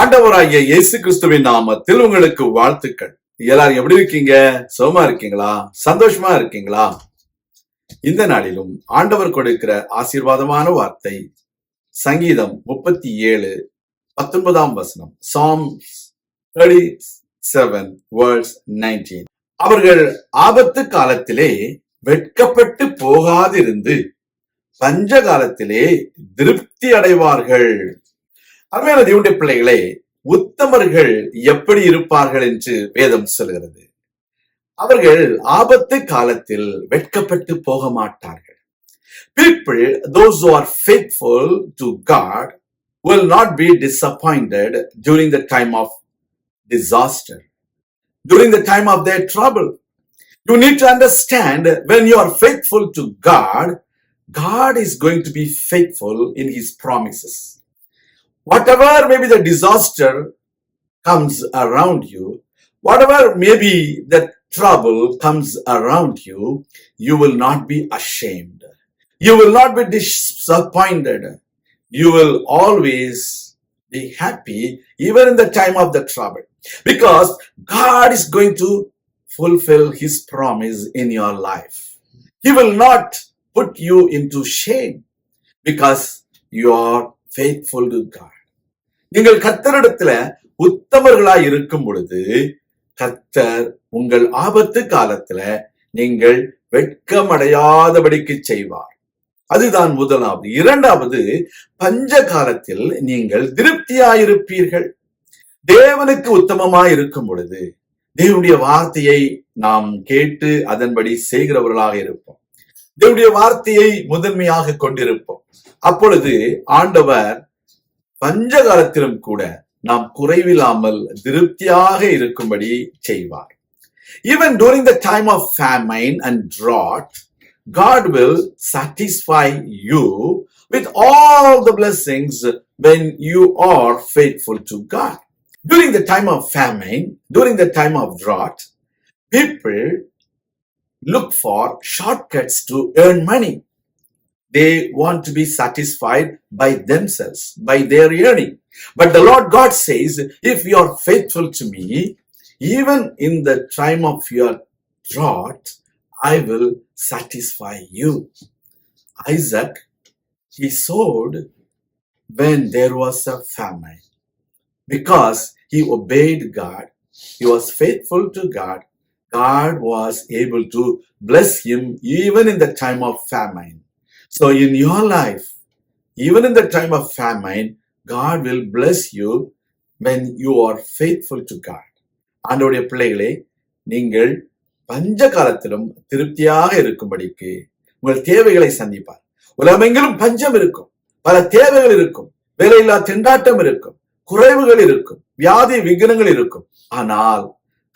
ஆண்டவராகிய இயேசு கிறிஸ்துவின் நாமத்தில் உங்களுக்கு வாழ்த்துக்கள். எல்லாரும் எப்படி இருக்கீங்க? சுகமா இருக்கீங்களா? சந்தோஷமா இருக்கீங்களா? இந்த நாளிலும் ஆண்டவர் கொடுக்கிற ஆசீர்வாதமான வார்த்தை சங்கீதம் 37:19 Psalms 37:19. அவர்கள் ஆபத்து காலத்திலே வெட்கப்பட்டு போகாதிருந்து பஞ்ச காலத்திலே திருப்தி அடைவார்கள். அருமையான தேவனுடைய பிள்ளைகளே, உத்தமர்கள் எப்படி இருப்பார்கள் என்று வேதம் சொல்கிறது. அவர்கள் ஆபத்து காலத்தில் வெட்கப்பட்டு போக மாட்டார்கள். People, those who are faithful to God, will not be disappointed during the time of disaster, during the time of their trouble. You need to understand, when you are faithful to God, God is going to be faithful in His promises. Whatever maybe the disaster comes around you, whatever maybe the trouble comes around you, you will not be ashamed. You will not be disappointed. You will always be happy even in the time of the trouble, because God is going to fulfill His promise in your life. He will not put you into shame because you are faithful to God. நீங்கள் கர்த்தரிடத்துல உத்தமர்களாய் இருக்கும் பொழுது கர்த்தர் உங்கள் ஆபத்து காலத்துல நீங்கள் வெட்கமடையாதபடிக்கு செய்வார். அதுதான் முதலாவது. இரண்டாவது, பஞ்ச காலத்தில் நீங்கள் திருப்தியாயிருப்பீர்கள். தேவனுக்கு உத்தமமாய் இருக்கும் பொழுது தேவனுடைய வார்த்தையை நாம் கேட்டு அதன்படி செய்கிறவர்களாக இருப்போம். தேவனுடைய வார்த்தையை முதன்மையாக கொண்டிருப்போம். அப்பொழுது ஆண்டவர் பஞ்ச காலத்திலும் கூட நாம் குறைவில்லாமல் திருப்தியாக இருக்கும்படி செய்வார். Even during the time of famine and drought, God will satisfy you with all the blessings when you are faithful to God. During the time of famine, during the time of drought, people look for shortcuts to earn money. They want to be satisfied by themselves, by their earning. But the Lord God says, if you are faithful to me, even in the time of your drought, I will satisfy you. Isaac, he sowed when there was a famine. Because he obeyed God, he was faithful to God, God was able to bless him even in the time of famine. So in your life, even in the time of famine, God will bless you when you are faithful to God. ஆண்டவருடைய பிள்ளைகளே, நீங்கள் பஞ்ச காலத்திலும் திருப்தியாக இருக்கும்படிக்கு உங்கள் தேவைகளை சந்திப்பார். உலகமெங்கிலும் பஞ்சம் இருக்கும், பல தேவைகள் இருக்கும், வேலையில்லா திண்டாட்டம் இருக்கும், குறைவுகள் இருக்கும், வியாதி விக்னங்கள் இருக்கும். ஆனால்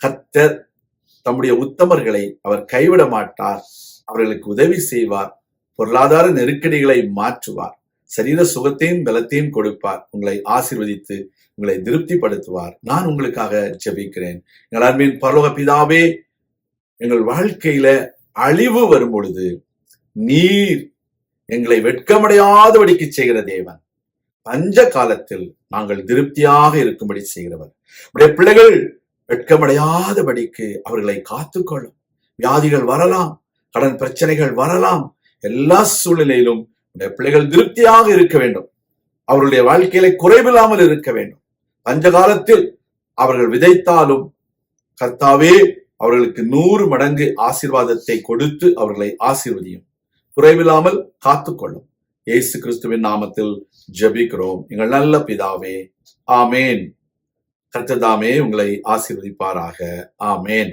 கர்த்தர் தம்முடைய உத்தமர்களை அவர் கைவிட மாட்டார். அவர்களுக்கு உதவி செய்வார். பொருளாதார நெருக்கடிகளை மாற்றுவார். சரீர சுகத்தையும் பலத்தையும் கொடுப்பார். உங்களை ஆசீர்வதித்து உங்களை திருப்திப்படுத்துவார். நான் உங்களுக்காக ஜெபிக்கிறேன். எங்கள் அன்பின் பரலோக பிதாவே, எங்கள் வாழ்க்கையில அழிவு வரும் பொழுது நீர் எங்களை வெட்கமடையாதபடிக்கு செய்கிற தேவன். பஞ்ச காலத்தில் நாங்கள் திருப்தியாக இருக்கும்படி செய்கிறவர். உடைய பிள்ளைகள் வெட்கமடையாதபடிக்கு அவர்களை காத்துக்கொள்ளும். வியாதிகள் வரலாம், கடன் பிரச்சனைகள் வரலாம். எல்லா சூழ்நிலையிலும் பிள்ளைகள் திருப்தியாக இருக்க வேண்டும். அவர்களுடைய வாழ்க்கையில குறைவில்லாமல் இருக்க வேண்டும். பஞ்ச காலத்தில் அவர்கள் விதைத்தாலும் கர்த்தாவே அவர்களுக்கு 100 மடங்கு ஆசீர்வாதத்தை கொடுத்து அவர்களை ஆசீர்வதியும். குறைவில்லாமல் காத்துக்கொள்ளும். இயேசு கிறிஸ்துவின் நாமத்தில் ஜெபிக்கிறோம் எங்கள் நல்ல பிதாவே, ஆமேன். கர்த்தர் தாமே உங்களை ஆசீர்வதிப்பாராக. ஆமேன்.